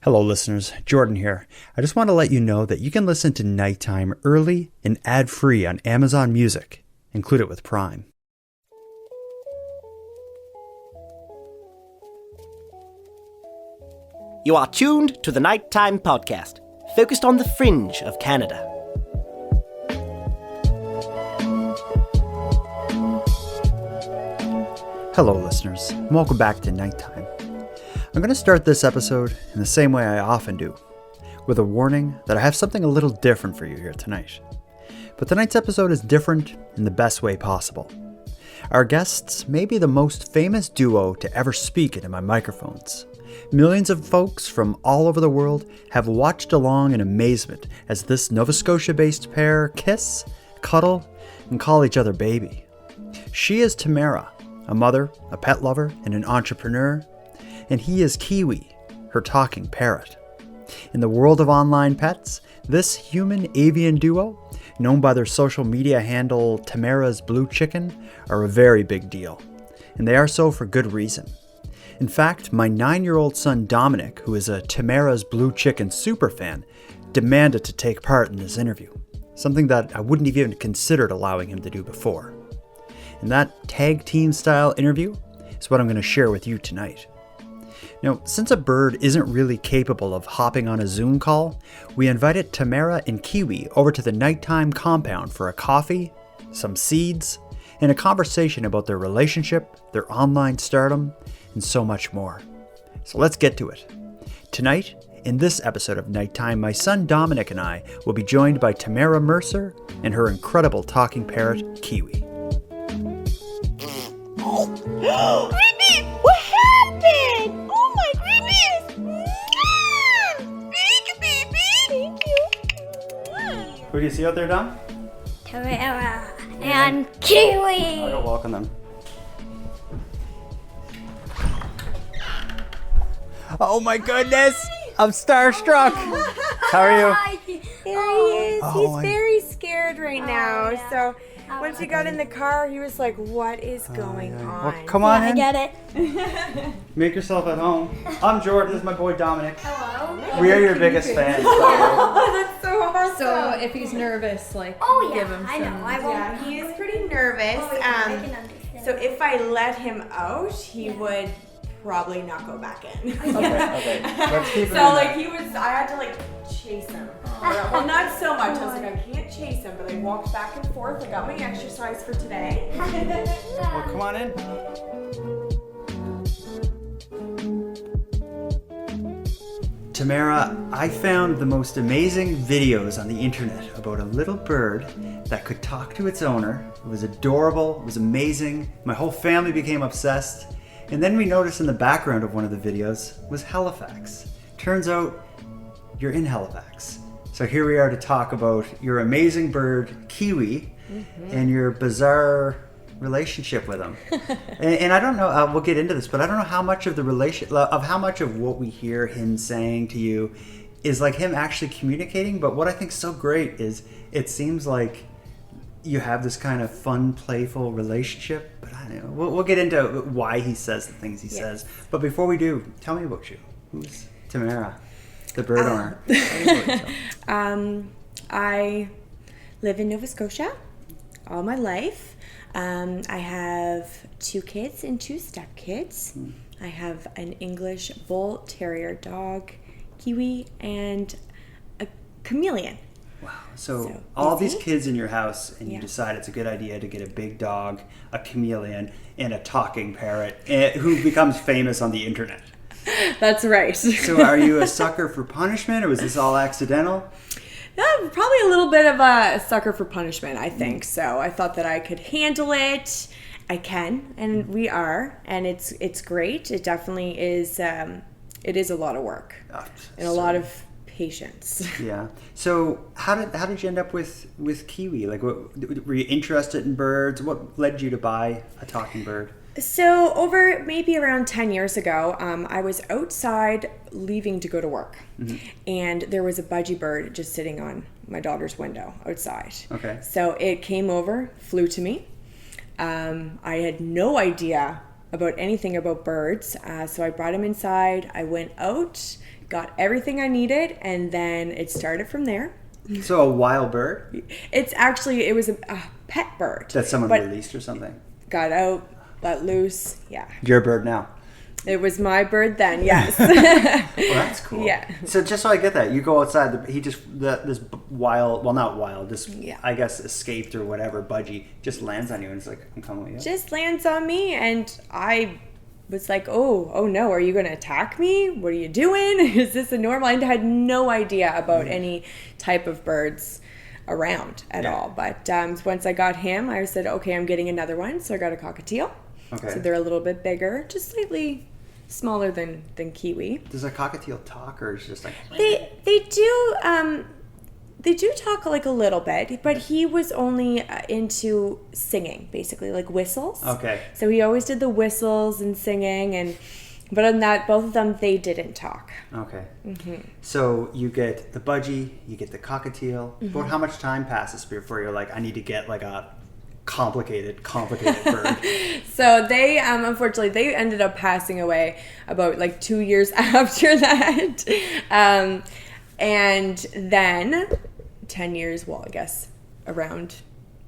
Hello listeners, Jordan here. I just want to let you know that you can listen to Nighttime early and ad-free on Amazon Music. Include it with Prime. You are tuned to the Nighttime Podcast, focused on the fringe of Canada. Hello listeners, and welcome back to Nighttime. I'm going to start this episode in the same way I often do, with a warning that I have something a little different for you here tonight. But tonight's episode is different in the best way possible. Our guests may be the most famous duo to ever speak into my microphones. Millions of folks from all over the world have watched along in amazement as this Nova Scotia-based pair kiss, cuddle, and call each other baby. She is Tamara, a mother, a pet lover, and an entrepreneur. And he is Kiwi, her talking parrot. In the world of online pets, this human avian duo, known by their social media handle Tamarasbluechicken, are a very big deal. And they are so for good reason. In fact, my 9-year-old son Dominic, who is a Tamarasbluechicken superfan, demanded to take part in this interview, something that I wouldn't have even considered allowing him to do before. And that tag team style interview is what I'm going to share with you tonight. Now, since a bird isn't really capable of hopping on a Zoom call, we invited Tamara and Kiwi over to the Nighttime compound for a coffee, some seeds, and a conversation about their relationship, their online stardom, and so much more. So let's get to it. Tonight, in this episode of Nighttime, my son Dominic and I will be joined by Tamara Mercer and her incredible talking parrot, Kiwi. What happened? Oh my goodness! Thank you, baby. Thank you. Who do you see out there, Dom? Tamara and Kiwi. I'll go welcome them. Oh my goodness! I'm starstruck! How are you? There he is. Oh, He's very scared right now. So once he got in the car, he was like, "What is going on?" Well, come on in. I get it. Make yourself at home. I'm Jordan. This is my boy Dominic. Hello. We are your biggest fans. Oh, that's so awesome. So if he's nervous, like, Oh yeah, give him I know. some. I won't. Yeah, he is pretty nervous. Oh, yeah, I can understand. So if I let him out, he would probably not go back in. Okay. Let's keep it So in. like I had to like chase him. Well, not so much. I was like, I can't chase him, but I walked back and forth. I got my exercise for today. Well, come on in. Tamara, I found the most amazing videos on the internet about a little bird that could talk to its owner. It was adorable. It was amazing. My whole family became obsessed. And then we noticed in the background of one of the videos was Halifax. Turns out you're in Halifax. So here we are to talk about your amazing bird, Kiwi, and your bizarre relationship with him. and I don't know, we'll get into this, but I don't know how much of how much of what we hear him saying to you is like him actually communicating. But what I think is so great is it seems like you have this kind of fun, playful relationship. But I don't know, we'll get into why he says the things he says. But before we do, tell me about you. Who's Tamara, the bird owner? I live in Nova Scotia all my life. I have 2 kids and 2 stepkids. I have an English Bull Terrier dog, Kiwi, and a chameleon. Wow. So So all easy. these kids in your house, and you Yeah. decide it's a good idea to get a big dog, a chameleon, and a talking parrot, who becomes famous on the internet. That's right. So are you a sucker for punishment, or was this all accidental? Probably a little bit of a sucker for punishment, I think. So I thought that I could handle it. I can, and we are, and it's great. It definitely is. It is a lot of work and a lot of patience. Yeah. So how did you end up with Kiwi? Like, what, were you interested in birds? What led you to buy a talking bird? So over maybe around 10 years ago, I was outside leaving to go to work, and there was a budgie bird just sitting on my daughter's window outside. Okay. So it came over, flew to me. I had no idea about anything about birds, so I brought him inside. I went out, got everything I needed, and then it started from there. So a wild bird It was a pet bird. that someone but released or something? got out, let loose. Yeah. Your bird now. It was my bird then, yes. Well, that's cool. Yeah. So just so I get that, you go outside. This wild, well, not wild. This, Yeah. I guess, escaped or whatever. Budgie just lands on you, and it's like, I'm coming with you. Just lands on me, and I was like, oh no, are you going to attack me? What are you doing? Is this a normal? I had no idea about any type of birds around at all. But once I got him, I said, okay, I'm getting another one. So I got a cockatiel. Okay. So they're a little bit bigger, just slightly smaller than Kiwi. Does a cockatiel talk, or is it just like? They do talk like a little bit, but he was only into singing, basically, like whistles. Okay. So he always did the whistles and singing, but on that, both of them, they didn't talk. Okay. So you get the budgie, you get the cockatiel. But how much time passes before you're like, I need to get like a complicated bird? So they, unfortunately, they ended up passing away about like 2 years after that. And then 10 years, well, I guess around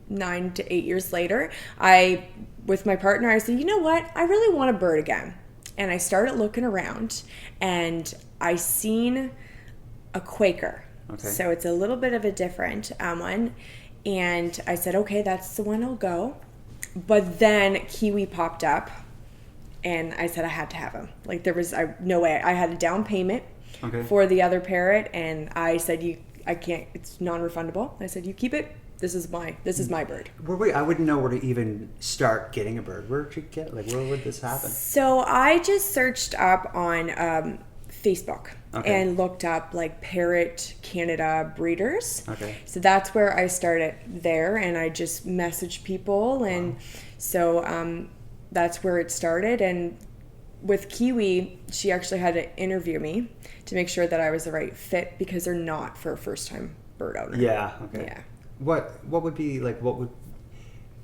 9 to 8 years later, with my partner, I said, you know what? I really want a bird again. And I started looking around, and I seen a Quaker. Okay. So it's a little bit of a different one. And I said, okay, that's the one I'll go. But then Kiwi popped up, and I said I had to have him. Like, there was no way. I had a down payment for the other parrot, and I said, I can't, it's non-refundable. I said, you keep it. This is my bird. I wouldn't know where to even start getting a bird. Where would you get? Like, where would this happen? So I just searched up on Facebook and looked up like Parrot Canada breeders. Okay. So that's where I started there, and I just messaged people, and so that's where it started. And with Kiwi, she actually had to interview me to make sure that I was the right fit, because they're not for a first-time bird owner. Yeah. Okay. Yeah. What would be like? What would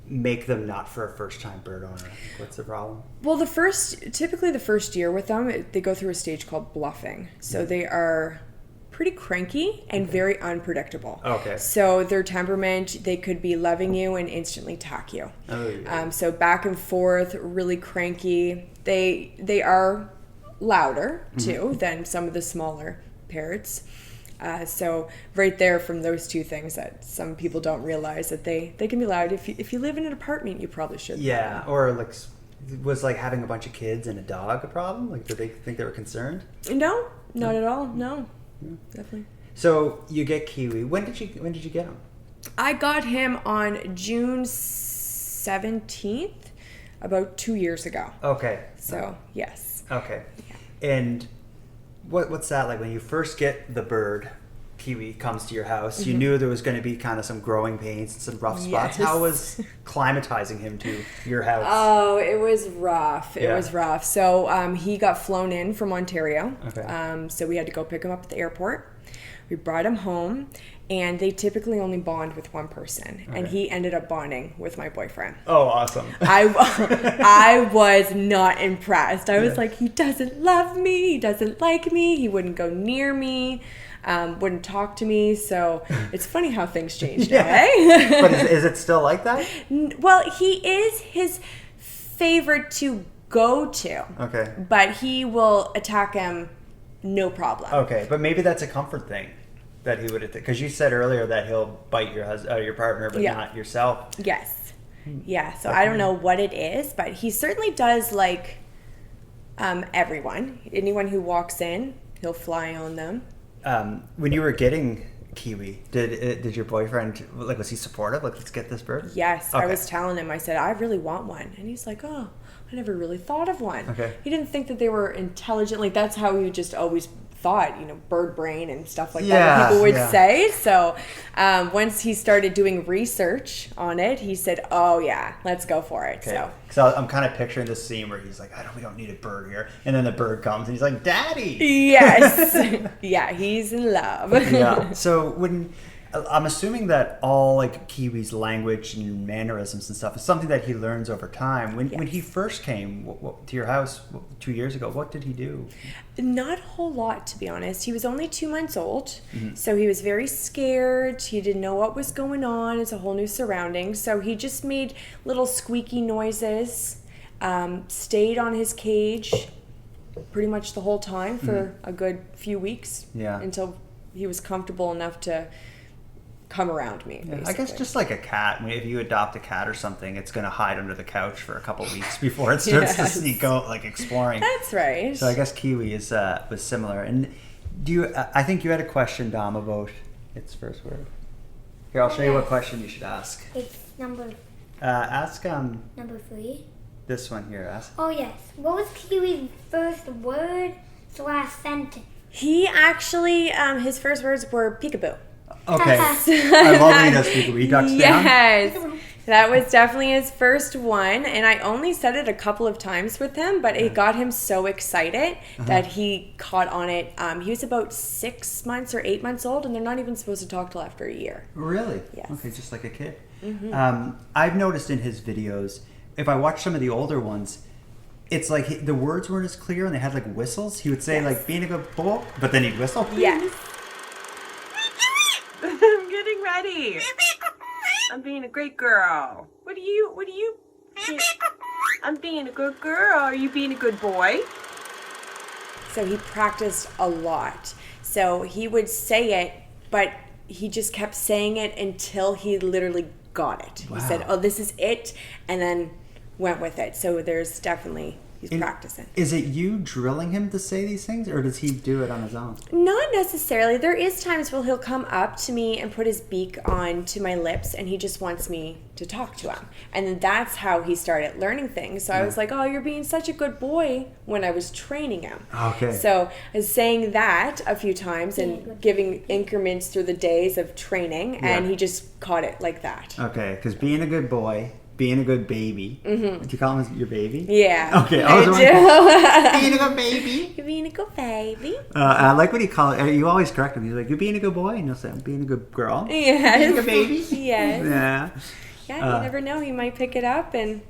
make them not for a first-time bird owner? What's the problem? Well, typically the first year with them, they go through a stage called bluffing. So they are pretty cranky and very unpredictable. Okay. So their temperament, they could be loving you and instantly attack you. Oh, yeah. So back and forth, really cranky. They are louder too than some of the smaller parrots. So right there, from those two things, that some people don't realize, that they can be loud. If you live in an apartment, you probably should. Yeah, or like, was like having a bunch of kids and a dog a problem? Like, did they think they were concerned? No, not at all. No, definitely. So you get Kiwi. When did you get him? I got him on June 17th, about 2 years ago. Okay. So yes. Okay. And what's that like when you first get the bird? Kiwi comes to your house. You knew there was going to be kind of some growing pains and some rough spots. Yes. How was climatizing him to your house? Oh, it was rough. It Yeah. was rough. So he got flown in from Ontario. Okay. So we had to go pick him up at the airport. We brought him home, and they typically only bond with one person. Okay. And he ended up bonding with my boyfriend. Oh, awesome. I was not impressed. I was like, he doesn't love me. He doesn't like me. He wouldn't go near me. Wouldn't talk to me. So it's funny how things change now, eh? But is it still like that? Well, he is his favorite to go to. Okay. But he will attack him, no problem. Okay, but maybe that's a comfort thing that he would, because you said earlier that he'll bite your partner, but not yourself. Yes. Yeah. So I don't know what it is, but he certainly does like everyone. Anyone who walks in, he'll fly on them. When you were getting Kiwi, did your boyfriend, like, was he supportive? Like, let's get this bird? Yes. Okay. I was telling him, I said, I really want one. And he's like, oh, I never really thought of one. Okay. He didn't think that they were intelligent. Like, that's how he just always thought, bird brain and stuff like that people would say. So once he started doing research on it, he said, oh yeah, let's go for it. Okay. So I'm kind of picturing this scene where he's like, we don't need a bird here. And then the bird comes and he's like, Daddy. Yes. Yeah, he's in love. Yeah. So when, I'm assuming that all like Kiwi's language and mannerisms and stuff is something that he learns over time. When he first came to your house 2 years ago, what did he do? Not a whole lot, to be honest. He was only 2 months old, so he was very scared. He didn't know what was going on. It's a whole new surrounding. So he just made little squeaky noises, stayed on his cage pretty much the whole time for a good few weeks until he was comfortable enough to come around me. Yeah, I guess just like a cat. I mean, if you adopt a cat or something, it's going to hide under the couch for a couple weeks before it starts to sneak out, like exploring. That's right. So I guess Kiwi is was similar. And I think you had a question, Dom, about its first word. Here, I'll show you what question you should ask. It's number Ask number 3. this one here. Ask. Oh yes. What was Kiwi's first word / sentence? He actually, his first words were peekaboo. Okay. I love when he does peekaboo. He ducks down. Yes. That was definitely his first one, and I only said it a couple of times with him, but it got him so excited that he caught on it. He was about 6 months or 8 months old, and they're not even supposed to talk till after a year. Really? Yes. Okay, just like a kid. I've noticed in his videos, if I watch some of the older ones, it's like the words weren't as clear and they had like whistles. He would say like being a good boy, but then he'd whistle. Yes. I'm getting ready. I'm being a great girl. What do you? I'm being a good girl. Are you being a good boy? So he practiced a lot. So he would say it, but he just kept saying it until he literally got it. Wow. He said, "Oh, this is it," and then went with it. So there's definitely he's practicing. Is it you drilling him to say these things, or does he do it on his own? Not necessarily. There is times where he'll come up to me and put his beak onto my lips, and he just wants me to talk to him. And then that's how he started learning things. So I was like, "Oh, you're being such a good boy," when I was training him. Okay. So I was saying that a few times and giving increments through the days of training, and he just caught it like that. Okay, because being a good boy, being a good baby. Do you call him your baby? Yeah. Okay, I was do. being a good baby. You're being a good baby. I like what he calls it. You always correct him. He's like, "You're being a good boy," and you'll say, "I'm being a good girl." Yes. Being a baby. Yes. Yeah. Yeah, you never know. He might pick it up and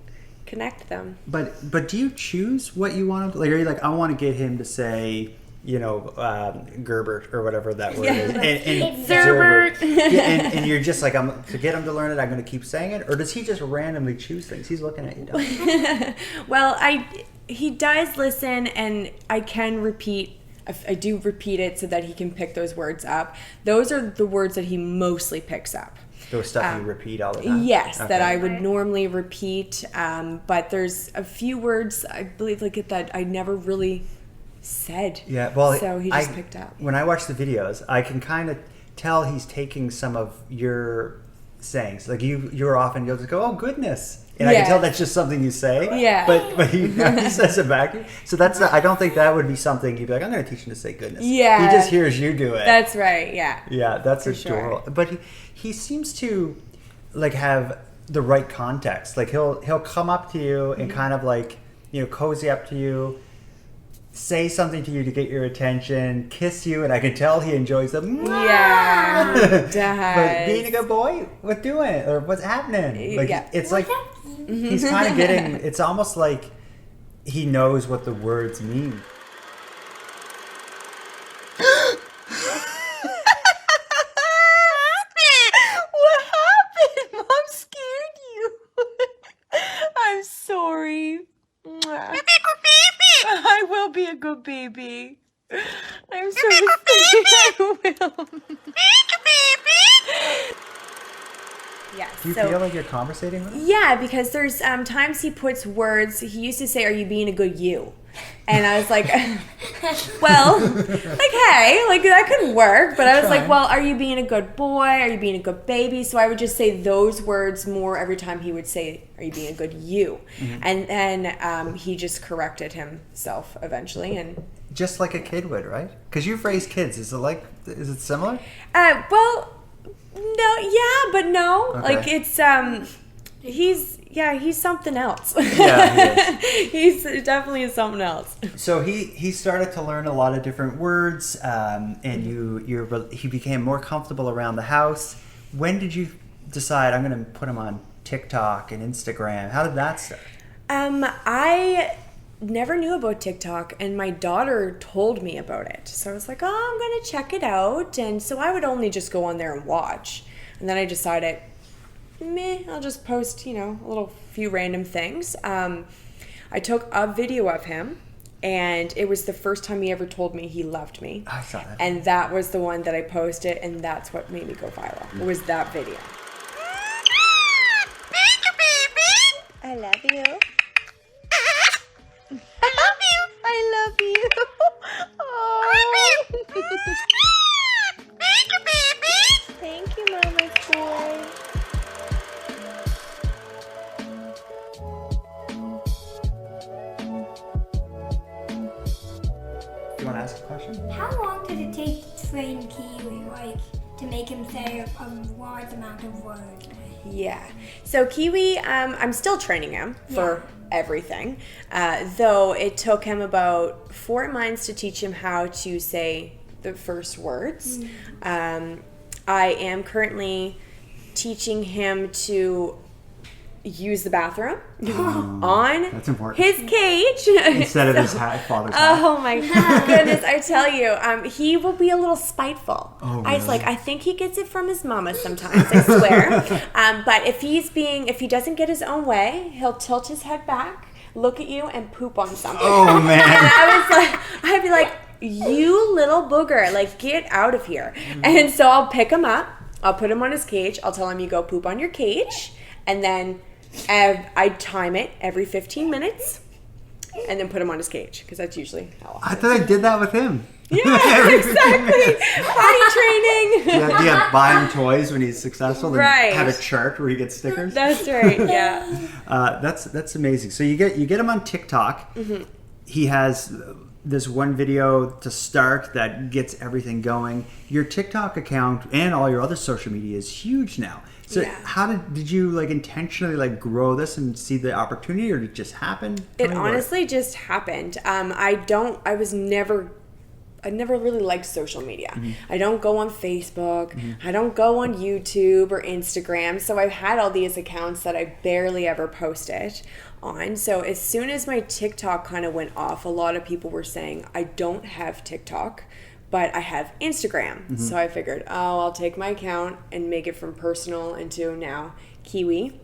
connect them. But do you choose what you want to, like? Are you like, I want to get him to say, Gerbert or whatever that word is, and Gerbert. and you're just like, I'm to get him to learn it, I'm going to keep saying it, or does he just randomly choose things? He's looking at you. Down. Well, he does listen, and I can repeat. I do repeat it so that he can pick those words up. Those are the words that he mostly picks up. Those stuff you repeat all the time? Yes, Okay. that I would normally repeat. But there's a few words, I believe, like that I never really said. Yeah, well, so he just picked up. When I watch the videos, I can kind of tell he's taking some of your sayings. Like you'll just go, "Oh goodness," and I can tell that's just something you say. Yeah. But he says it back. So I don't think that would be something you'd be like, "I'm going to teach him to say goodness." Yeah. He just hears you do it. That's right. Yeah. Yeah, that's adorable. sure. But he seems to like have the right context. Like he'll come up to you and kind of like, cozy up to you, say something to you to get your attention, kiss you, and I can tell he enjoys them. Yeah. Does. But being a good boy, what doing? Or what's happening? Like it's like he's kind of getting, it's almost like he knows what the words mean. What happened? Mom scared you. I'm sorry. I will be a good baby. I'm so sorry. I will. Yes. Do you feel like you're conversating with him? Yeah, because there's times he puts words. He used to say, "Are you being a good you?" And I was like, well, like, hey, like that could work. But I was like, well, are you being a good boy? Are you being a good baby? So I would just say those words more every time he would say, "Are you being a good you?" And then he just corrected himself eventually. And Just like a kid would, right? Because you've raised kids. Is it similar? well, no, yeah, but no. Okay. Like it's he's something else. Yeah, he is. He's definitely something else. So he started to learn a lot of different words, and he became more comfortable around the house. When did you decide I'm going to put him on TikTok and Instagram? How did that start? I never knew about TikTok, and my daughter told me about it. So I was like, oh, I'm going to check it out. And so I would only just go on there and watch. And then I decided, I'll just post, a little few random things. I took a video of him, and it was the first time he ever told me he loved me. I saw that. And that was the one that I posted, and that's what made me go viral. It was that video. I love you. I love you. Oh. Thank you, Mama's boy. You want to ask a question? How long did it take to train Kiwi, to make him say a large amount of words? Yeah. So Kiwi, I'm still training him for everything, though it took him about 4 months to teach him how to say the first words. I am currently teaching him to use the bathroom on That's important. his cage Instead of his father's hat. Oh my goodness, I tell you, he will be a little spiteful. Oh, I was really? like, I think he gets it from his mama sometimes, I swear. But if he doesn't get his own way, he'll tilt his head back, look at you, and poop on something. Oh, man. And I'd be like, you little booger, get out of here. And so I'll pick him up, I'll put him on his cage, I'll tell him, you go poop on your cage, and then I time it every 15 minutes and then put him on his cage, because that's usually how often. I thought I did that with him. Yeah, exactly. Potty training. Do you buy him toys when he's successful? And Right. have a chart where he gets stickers? That's right, yeah. That's amazing. So you get him on TikTok. Mm-hmm. He has this one video to start that gets everything going. Your TikTok account and all your other social media is huge now. So Yeah. how did you intentionally grow this and see the opportunity, or did it just happen? It honestly just happened. I never really liked social media. Mm-hmm. I don't go on Facebook. I don't go on YouTube or Instagram. So I've had all these accounts that I barely ever posted on. So as soon as my TikTok kind of went off, a lot of people were saying, I don't have TikTok, but I have Instagram. So I figured, I'll take my account and make it from personal into now Kiwi.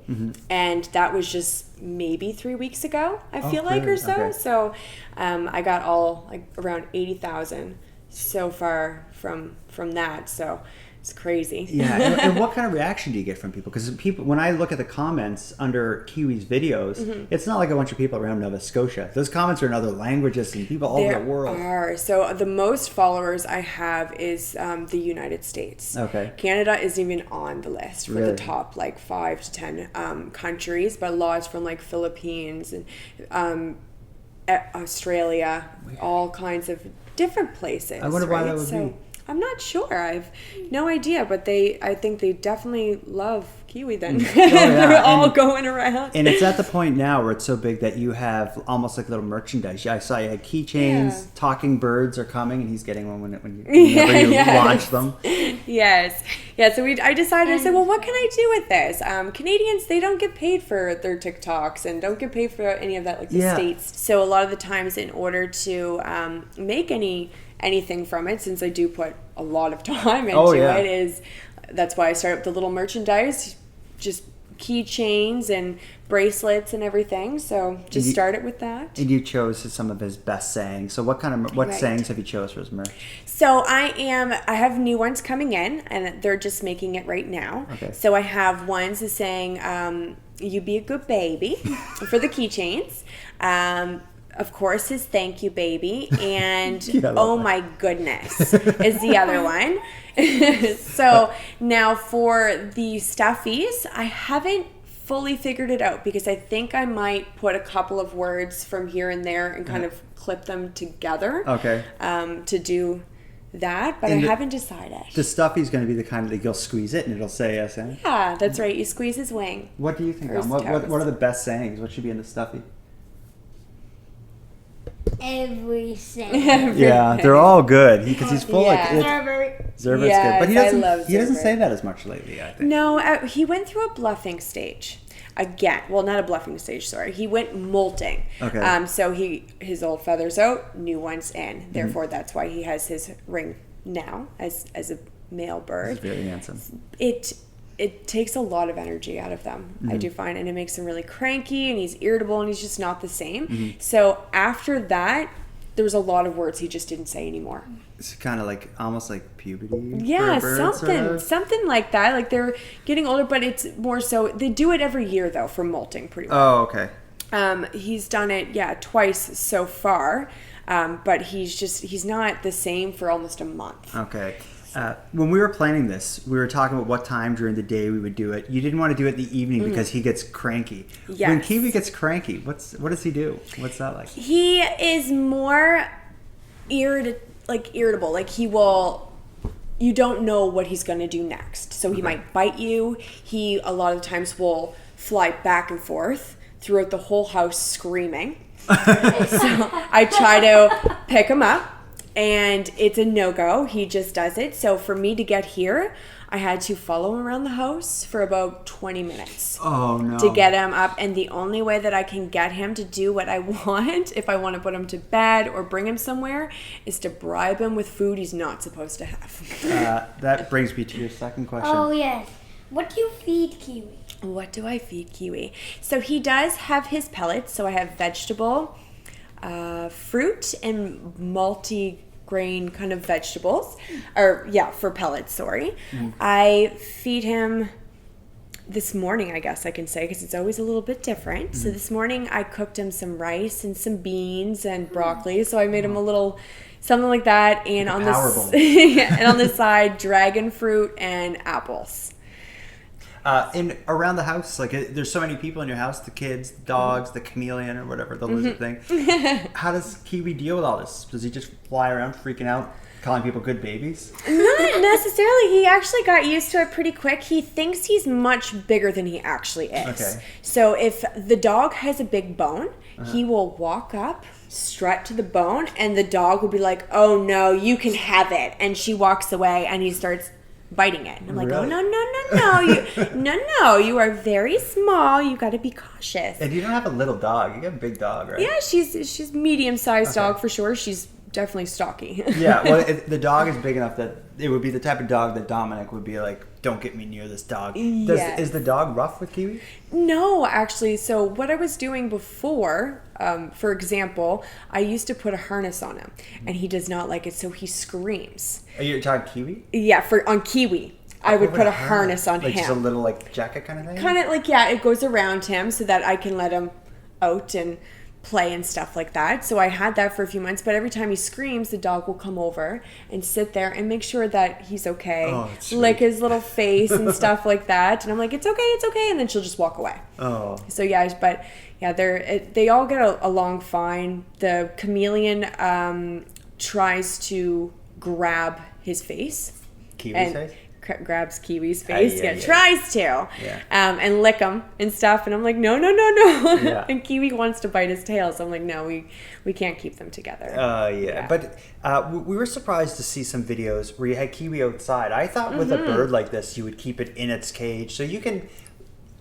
And that was just maybe 3 weeks ago, I feel like, or so. Okay. So I got all around 80,000 so far from that. So it's crazy. Yeah, and what kind of reaction do you get from people? Because when I look at the comments under Kiwi's videos, it's not like a bunch of people around Nova Scotia. Those comments are in other languages and people all over the world. There are. So the most followers I have is the United States. Okay. Canada isn't even on the list for Really? the top 5 to 10 countries, but lots from Philippines and Australia, all kinds of different places. I wonder why that would be. I'm not sure. I've no idea, but I think they definitely love Kiwi then. yeah. They're all going around. And it's at the point now where it's so big that you have almost little merchandise. I saw you had keychains, Yeah. talking birds are coming, and he's getting one whenever you launch them. Yes. Yeah, so I decided, I said, well, what can I do with this? Canadians, they don't get paid for their TikToks and don't get paid for any of that the Yeah. States. So a lot of the times in order to make anything from it, since I do put a lot of time into it, that's why I started with the little merchandise, just keychains and bracelets and everything. So just started with that. And you chose some of his best sayings. So what Right. sayings have you chose for his merch? So I have new ones coming in, and they're just making it right now. Okay. So I have ones that's saying, you be a good baby for the keychains. Of course, his thank you, baby. And oh my goodness is the other one. So now for the stuffies, I haven't fully figured it out because I think I might put a couple of words from here and there and kind of clip them together. Okay. To do that, but I haven't decided. The stuffy's going to be the kind that you'll squeeze it and it'll say yes. Yeah, that's right. You squeeze his wing. What do you think, Or his Dom? What toes. are the best sayings? What should be in the stuffy? Everything. Yeah, they're all good because he's full Yeah. of Herbert. Zerbert's Yes, good, but I love he doesn't Zerbert. say that as much lately. I think. No, he went through a bluffing stage. Again, well, not a bluffing stage. Sorry, he went molting. Okay. So his old feathers out, new ones in. Therefore, that's why he has his ring now as a male bird. He's very handsome. It takes a lot of energy out of them, I do find, and it makes him really cranky, and he's irritable, and he's just not the same. So after that, there was a lot of words he just didn't say anymore. It's kind of like almost like puberty. Yeah, for a bird, something sort of. something like that. Like they're getting older, but it's more so they do it every year though for molting, pretty much. Oh, okay. He's done it, twice so far, but he's not the same for almost a month. Okay. When we were planning this, we were talking about what time during the day we would do it. You didn't want to do it in the evening because he gets cranky. Yes. When Kiwi gets cranky, what does he do? What's that like? He is more irritable. Like you don't know what he's going to do next. So he might bite you. He a lot of times will fly back and forth throughout the whole house screaming. So I try to pick him up. And it's a no-go. He just does it. So for me to get here, I had to follow him around the house for about 20 minutes Oh no. to get him up. And the only way that I can get him to do what I want, if I want to put him to bed or bring him somewhere, is to bribe him with food he's not supposed to have. That brings me to your second question. Oh yes. What do you feed Kiwi? What do I feed Kiwi? So he does have his pellets. So I have vegetable, fruit, and multi-grain kind of vegetables. For pellets, sorry. I feed him this morning, I guess I can say, because it's always a little bit different. So this morning I cooked him some rice and some beans and broccoli. So I made him a little something like that. And Like on a power bowl. and on the side, dragon fruit and apples. In around the house, like there's so many people in your house, the kids, the dogs, the chameleon or whatever, the lizard thing. How does Kiwi deal with all this? Does he just fly around freaking out, calling people good babies? Not necessarily. He actually got used to it pretty quick. He thinks he's much bigger than he actually is. Okay. So if the dog has a big bone, he will walk up, strut to the bone, and the dog will be like, "Oh no, you can have it." And she walks away, and he starts biting it. And I'm like, Really? "Oh no, you are very small. You got to be cautious." And you don't have a little dog. You got a big dog, right? Yeah, she's medium-sized dog for sure. She's definitely stocky. Yeah, well, the dog is big enough that it would be the type of dog that Dominic would be like, don't get me near this dog. Yes. Is the dog rough with Kiwi? No, actually. So what I was doing before, for example, I used to put a harness on him, and he does not like it, so he screams. Are you talking Kiwi? Yeah, on Kiwi, I would put a harness on like him. just a little like jacket kind of thing? Kind of like, it goes around him so that I can let him out and play and stuff like that. So I had that for a few months, but every time he screams, the dog will come over and sit there and make sure that he's okay. Oh, that's sweet. Lick his little face and stuff like that. And I'm like, it's okay. And then she'll just walk away. Oh. So they all get along fine. The chameleon tries to grab his face. Kiwi's face? Grabs Kiwi's face. yeah. Tries to. Yeah. And lick him and stuff. And I'm like, no. Yeah. And Kiwi wants to bite his tail. So I'm like, no, we can't keep them together. Yeah. But we were surprised to see some videos where you had Kiwi outside. I thought with a bird like this, you would keep it in its cage. So you can,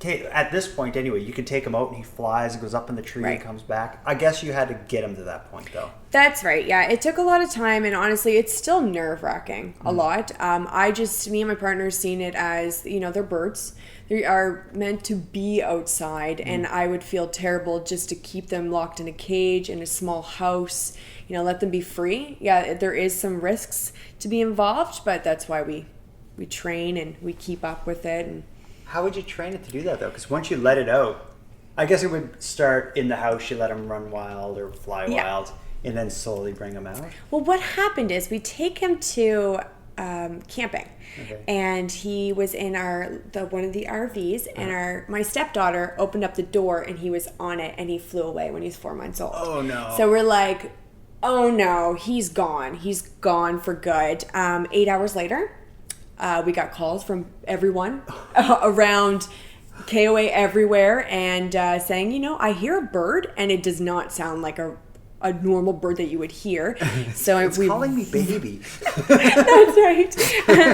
at this point anyway, you can take him out and he flies and goes up in the tree and comes back. I guess you had to get him to that point though. That's right. Yeah, it took a lot of time, and honestly, it's still nerve-wracking a lot. Me and my partner seen it as, they're birds. They are meant to be outside, and I would feel terrible just to keep them locked in a cage in a small house. Let them be free. Yeah, there is some risks to be involved, but that's why we train and we keep up with it. And How would you train it to do that though? Because once you let it out, I guess it would start in the house. You let him run wild or fly wild. And then slowly bring him out? Well, what happened is we take him to camping. Okay. And he was in one of the RVs, and my stepdaughter opened up the door, and he was on it, and he flew away when he was 4 months old. Oh, no. So we're like, Oh no, he's gone. He's gone for good. 8 hours later, we got calls from everyone around KOA everywhere and saying, I hear a bird and it does not sound like a normal bird that you would hear. So It's calling me baby. That's right.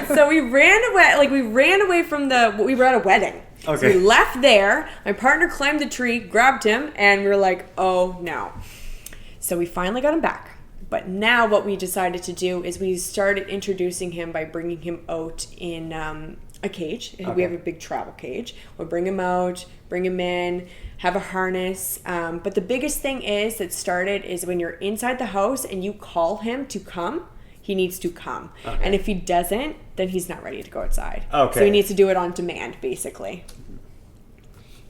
So we ran away. We were at a wedding. Okay. So we left there. My partner climbed the tree, grabbed him, and we were like, oh no. So we finally got him back. But now what we decided to do is we started introducing him by bringing him out in a cage. Okay. We have a big travel cage. We'll bring him out, bring him in, have a harness. But the biggest thing is when you're inside the house and you call him to come, he needs to come. Okay. And if he doesn't, then he's not ready to go outside. Okay. So he needs to do it on demand, basically.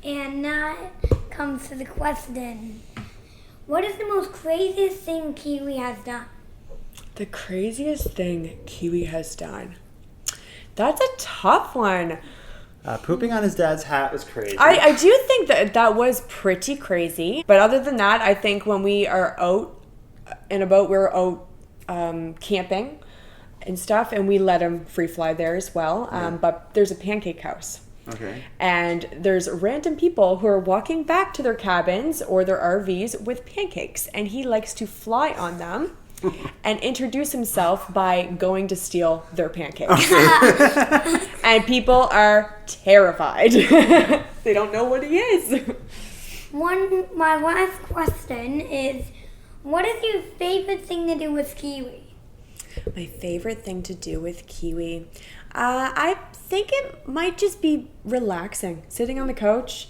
And now comes to the question. What is the most craziest thing Kiwi has done? The craziest thing Kiwi has done. That's a tough one. Pooping on his dad's hat was crazy. I do think that was pretty crazy. But other than that, I think when we are out and about, we're out camping and stuff, and we let him free fly there as well. But there's a pancake house. Okay. And there's random people who are walking back to their cabins or their RVs with pancakes, and he likes to fly on them and introduce himself by going to steal their pancakes. And people are terrified. They don't know what he is. My last question is, what is your favorite thing to do with Kiwi? My favorite thing to do with Kiwi, I think it might just be relaxing, sitting on the couch,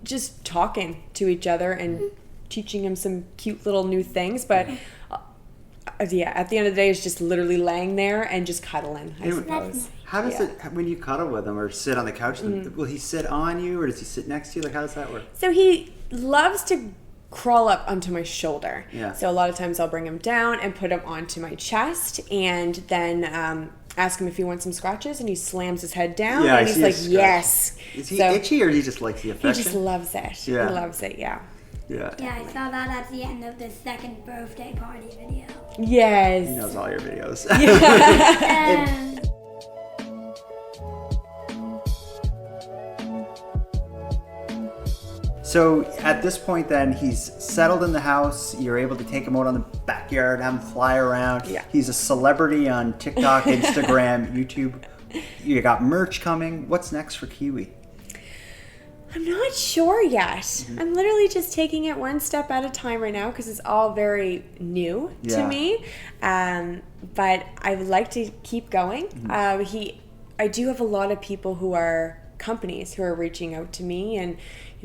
just talking to each other and teaching him some cute little new things. But at the end of the day, it's just literally laying there and just cuddling, I suppose. How does it, when you cuddle with him or sit on the couch, will he sit on you or does he sit next to you? Like, how does that work? So he loves to crawl up onto my shoulder. Yeah. So a lot of times I'll bring him down and put him onto my chest and then ask him if he wants some scratches, and he slams his head down and he's like, yes. Is he So itchy or does he just like the affection? he just loves it. Yeah. He loves it, yeah. Yeah. Yeah, I saw that at the end of the second birthday party video. Yes. He knows all your videos. And So at this point then, he's settled in the house. You're able to take him out on the backyard, have him fly around. Yeah. He's a celebrity on TikTok, Instagram, YouTube. You got merch coming. What's next for Kiwi? I'm not sure yet. I'm literally just taking it one step at a time right now because it's all very new Yeah. to me. But I would like to keep going. I do have a lot of people who are companies who are reaching out to me and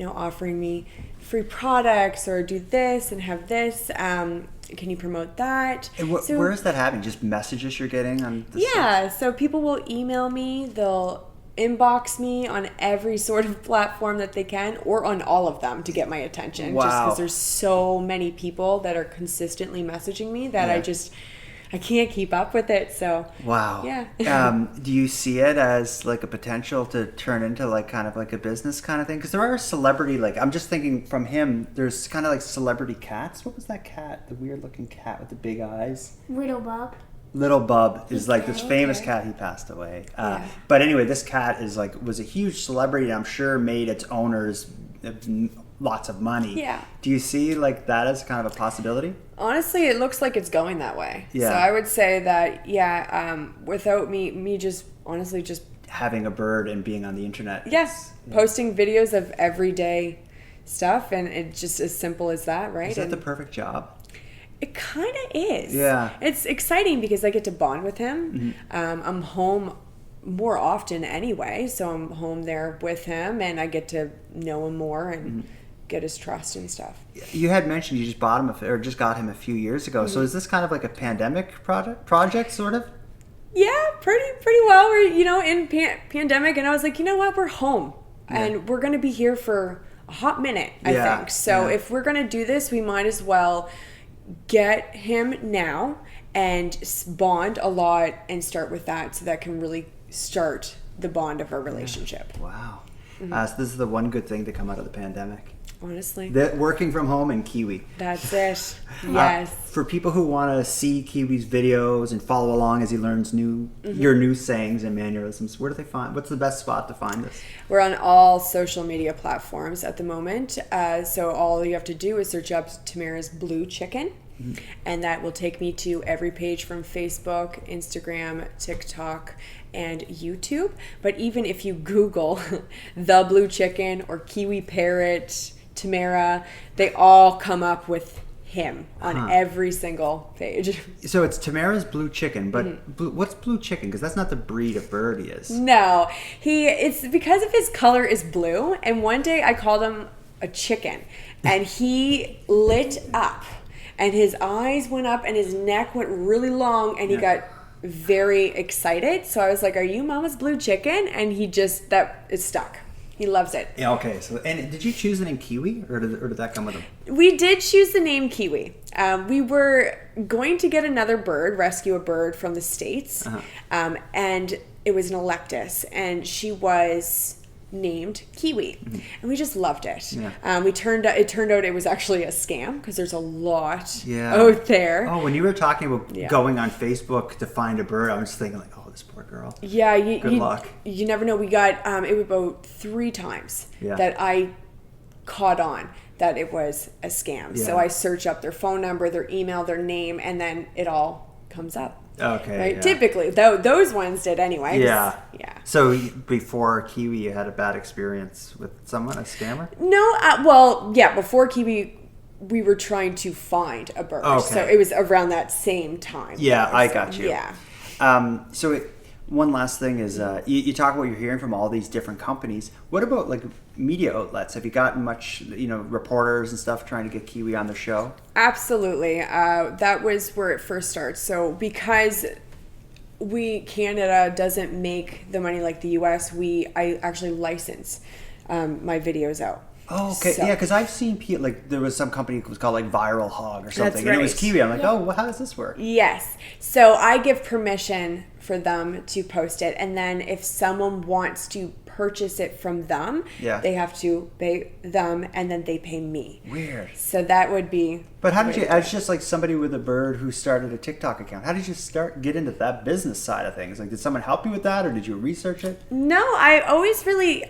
offering me free products or do this and have this. Can you promote that? And where is that happening? Just messages you're getting on the Yeah, so people will email me, they'll inbox me on every sort of platform that they can, or on all of them to get my attention. Just Wow. because there's so many people that are consistently messaging me that I can't keep up with it. So Wow. Yeah. Do you see it as like a potential to turn into like kind of like a business kind of thing? Because there are celebrity, like I'm just thinking from him, there's kind of like celebrity cats. What was that cat? The weird looking cat with the big eyes? Little Bob. Little Bub is like this famous cat. He passed away. But anyway, this cat was a huge celebrity, and I'm sure made its owners lots of money. Yeah. Do you see like that as kind of a possibility? honestly, it looks like it's going that way. Yeah. So I would say that, without me just honestly just Having a bird and being on the internet. yes, posting videos of everyday stuff, and it's just as simple as that, right? Is that And the perfect job? it kind of is. Yeah. It's exciting because I get to bond with him. I'm home more often anyway, so I'm home there with him, and I get to know him more and get his trust and stuff. You had mentioned you just bought him or just got him a few years ago. So is this kind of like a pandemic project sort of? Yeah, pretty well. We're in pandemic, and I was like, you know what, we're home, and we're gonna be here for a hot minute, I think. So if we're gonna do this, we might as well get him now and bond a lot and start with that, so that can really start the bond of our relationship. Wow. So this is the one good thing to come out of the pandemic. honestly. Working from home and Kiwi. That's it. Yes. For people who want to see Kiwi's videos and follow along as he learns your new sayings and mannerisms, where do they find? What's the best spot to find this? We're on all social media platforms at the moment. So all you have to do is search up Tamarasbluechicken. And that will take me to every page from Facebook, Instagram, TikTok, and YouTube. But even if you Google the blue chicken or Kiwi Parrot, Tamara, they all come up with him on every single page. So it's Tamara's blue chicken, but what's blue chicken? Because that's not the breed of bird he is. No, it's because of his color is blue. And one day I called him a chicken, and he lit up, and his eyes went up, and his neck went really long, and he got very excited. So I was like, "Are you Mama's blue chicken?" And it stuck. He loves it. Yeah. Okay. So, and did you choose the name Kiwi, or did that come with him? We did choose the name Kiwi. We were going to get another bird, rescue a bird from the States, and it was an electus, and she was named Kiwi, and we just loved it. It turned out it was actually a scam because there's a lot out there. Oh, when you were talking about going on Facebook to find a bird, I was just thinking like, oh, this poor girl. Yeah, good luck. You never know. We got it was about 3 times that I caught on that it was a scam. So I search up their phone number, their email, their name, and then it all comes up. Okay. Right? Yeah. Typically, those ones did anyway. Yeah. So before Kiwi, you had a bad experience with someone, a scammer? No. Before Kiwi, we were trying to find a bird. Okay. So it was around that same time. Yeah, I got you. Yeah. One last thing is you talk about you're hearing from all these different companies. What about like media outlets? Have you gotten much, reporters and stuff trying to get Kiwi on the show? Absolutely. That was where it first starts. So because Canada doesn't make the money like the US, I actually license my videos out. Oh, okay. So, because I've seen there was some company that was called like Viral Hog or something, that's right. And it was Kiwi. I'm like, oh, well, how does this work? Yes. So I give permission for them to post it, and then if someone wants to purchase it from them, they have to pay them, and then they pay me. Weird. So that would be. But how did you? As just like somebody with a bird who started a TikTok account, how did you get into that business side of things? Like, did someone help you with that, or did you research it? No, I always really.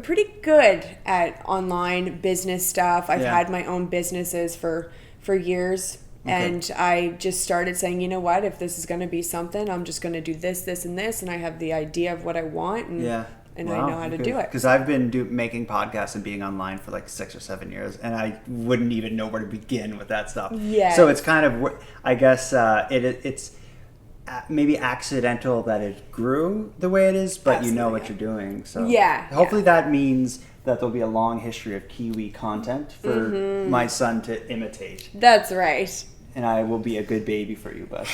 Pretty good at online business stuff. I've had my own businesses for years, and I just started saying, you know what, if this is going to be something, I'm just going to do this, this, and this, and I have the idea of what I want, and I know how to do it. Because I've been making podcasts and being online for like 6 or 7 years, and I wouldn't even know where to begin with that stuff. Yeah. So it's kind of, I guess, it's maybe accidental that it grew the way it is, but you know what you're doing. So hopefully that means that there'll be a long history of Kiwi content for my son to imitate. That's right. And I will be a good baby for you, bud.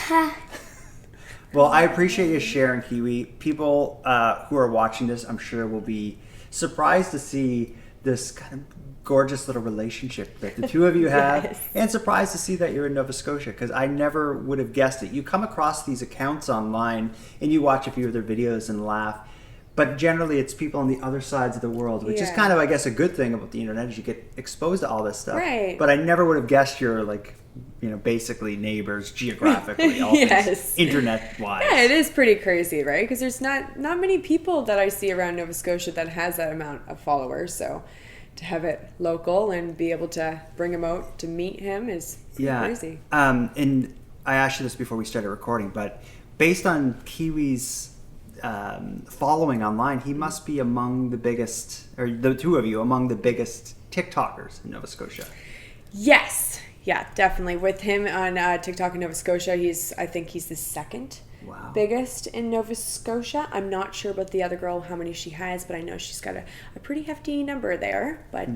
Well, I appreciate you sharing, Kiwi. People who are watching this, I'm sure, will be surprised to see this kind of gorgeous little relationship that the two of you have, and surprised to see that you're in Nova Scotia, because I never would have guessed it. You come across these accounts online and you watch a few of their videos and laugh, but generally it's people on the other sides of the world, which is kind of, I guess, a good thing about the internet, is you get exposed to all this stuff. Right. But I never would have guessed you're like, basically neighbors geographically, all things internet-wise. Yeah, it is pretty crazy, right? Because there's not many people that I see around Nova Scotia that has that amount of followers, so to have it local and be able to bring him out to meet him is crazy. And I asked you this before we started recording, but based on Kiwi's following online, he must be among the biggest, or the two of you, among the biggest TikTokers in Nova Scotia. Yes. Yeah, definitely. With him on TikTok in Nova Scotia, I think he's the second biggest in Nova Scotia. I'm not sure about the other girl, how many she has, but I know she's got a pretty hefty number there. But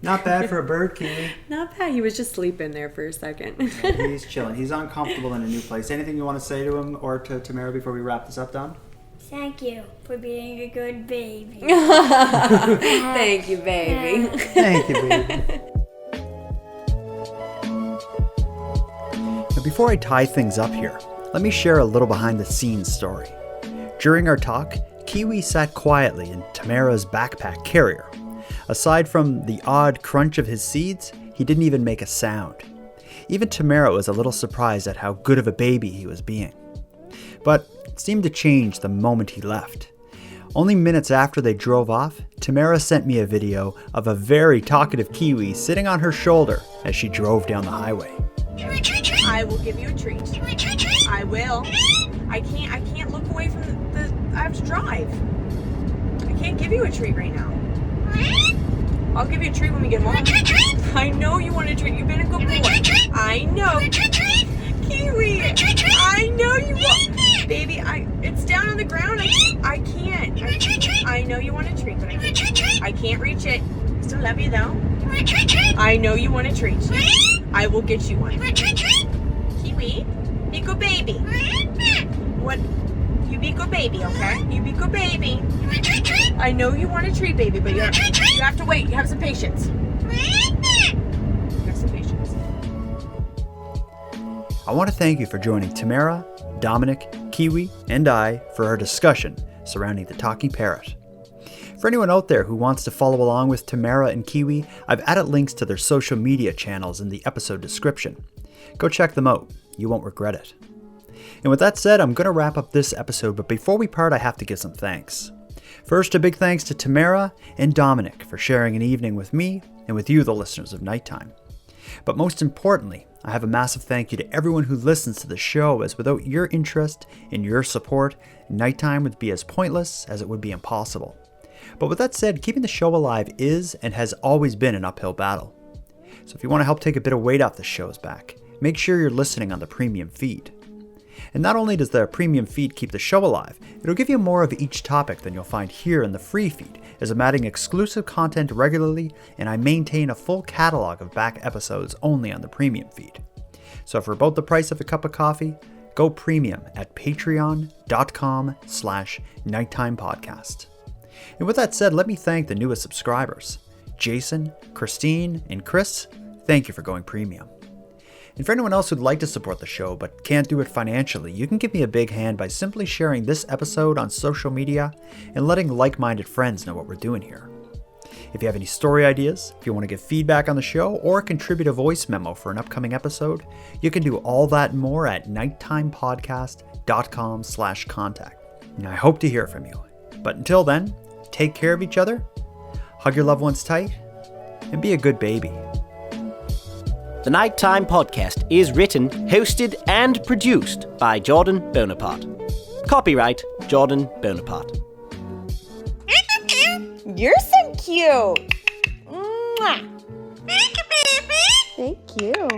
not bad for a bird, Kiwi. Not bad. He was just sleeping there for a second. He's chilling. He's uncomfortable in a new place. Anything you want to say to him or to Tamara before we wrap this up, Dom? Thank you for being a good baby. Thank you, baby. Thank you, baby. Now, before I tie things up here, let me share a little behind-the-scenes story. During our talk, Kiwi sat quietly in Tamara's backpack carrier. Aside from the odd crunch of his seeds, he didn't even make a sound. Even Tamara was a little surprised at how good of a baby he was being. But it seemed to change the moment he left. Only minutes after they drove off, Tamara sent me a video of a very talkative Kiwi sitting on her shoulder as she drove down the highway. I will give you a treat. I will. I can't look away from the I have to drive. I can't give you a treat right now. I'll give you a treat when we get home. I know you want a treat. You've been a good boy. I know. Kiwi. I know you want. Baby, it's down on the ground. I can't. I know you want a treat, but I can't reach it. I still love you though. I know you want a treat. I will get you one. Kiwi, be good baby. What? You be good baby, okay? You be good baby. I know you want a treat, baby, but you have to wait. You have some patience. Have some patience. I want to thank you for joining Tamara, Dominic, Kiwi, and I for our discussion surrounding the talking parrot. For anyone out there who wants to follow along with Tamara and Kiwi, I've added links to their social media channels in the episode description. Go check them out. You won't regret it. And with that said, I'm going to wrap up this episode, but before we part, I have to give some thanks. First, a big thanks to Tamara and Dominic for sharing an evening with me and with you, the listeners of Nighttime. But most importantly, I have a massive thank you to everyone who listens to the show, as without your interest and your support, Nighttime would be as pointless as it would be impossible. But with that said, keeping the show alive is and has always been an uphill battle. So if you want to help take a bit of weight off the show's back, make sure you're listening on the premium feed. And not only does the premium feed keep the show alive, it'll give you more of each topic than you'll find here in the free feed, as I'm adding exclusive content regularly, and I maintain a full catalog of back episodes only on the premium feed. So for about the price of a cup of coffee, go premium at patreon.com/nighttimepodcast. And with that said, let me thank the newest subscribers. Jason, Christine, and Chris, thank you for going premium. And for anyone else who'd like to support the show but can't do it financially, you can give me a big hand by simply sharing this episode on social media and letting like-minded friends know what we're doing here. If you have any story ideas, if you want to give feedback on the show, or contribute a voice memo for an upcoming episode, you can do all that and more at nighttimepodcast.com/contact. And I hope to hear from you. But until then, take care of each other, hug your loved ones tight, and be a good baby. The Nighttime Podcast is written, hosted, and produced by Jordan Bonaparte. Copyright Jordan Bonaparte. You're so cute. Mwah. Thank you.